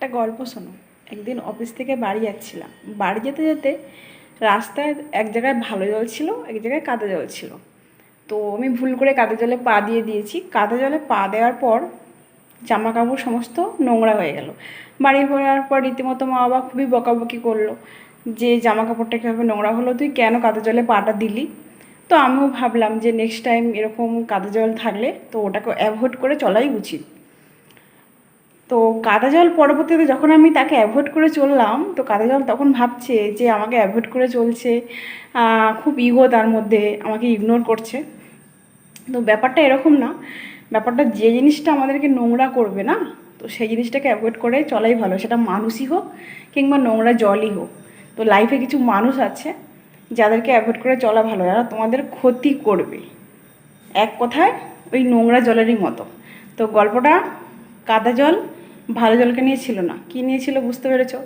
একটা গল্প শোনো। একদিন অফিস থেকে বাড়ি যাচ্ছিলাম। বাড়ি যেতে যেতে রাস্তায় এক জায়গায় ভালো জল ছিল, এক জায়গায় কাদা জল ছিল। তো আমি ভুল করে কাদা জলে পা দিয়ে দিয়েছি। কাদা জলে পা দেওয়ার পর জামা কাপড় সমস্ত নোংরা হয়ে গেল। বাড়ি ফেরার পর রীতিমতো মা বাবা খুবই বকাবকি করলো যে জামা কাপড়টা কীভাবে নোংরা হলো, তুই কেন কাদা জলে পাটা দিলি। তো আমিও ভাবলাম যে নেক্সট টাইম এরকম কাদা জল থাকলে তো ওটাকে অ্যাভয়েড করে চলাই উচিত। তো কাদা জল পরবর্তীতে যখন আমি তাকে অ্যাভয়েড করে চললাম, তো কাদা জল তখন ভাবছে যে আমাকে অ্যাভয়েড করে চলছে, খুব ইগো তার মধ্যে, আমাকে ইগনোর করছে। তো ব্যাপারটা এরকম না, ব্যাপারটা যে জিনিসটা আমাদেরকে নোংরা করবে না, তো সেই জিনিসটাকে অ্যাভয়েড করে চলাই ভালো। সেটা মানুষই হোক কিংবা নোংরা জলই হোক। তো লাইফে কিছু মানুষ আছে যাদেরকে অ্যাভয়েড করে চলা ভালো, যারা তোমাদের ক্ষতি করবে। এক কথায় ওই নোংরা জলেরই মতো। তো গল্পটা কাদা জল ভালো জলকে নিয়ে ছিল না, কী নিয়েছিল বুঝতে পেরেছো?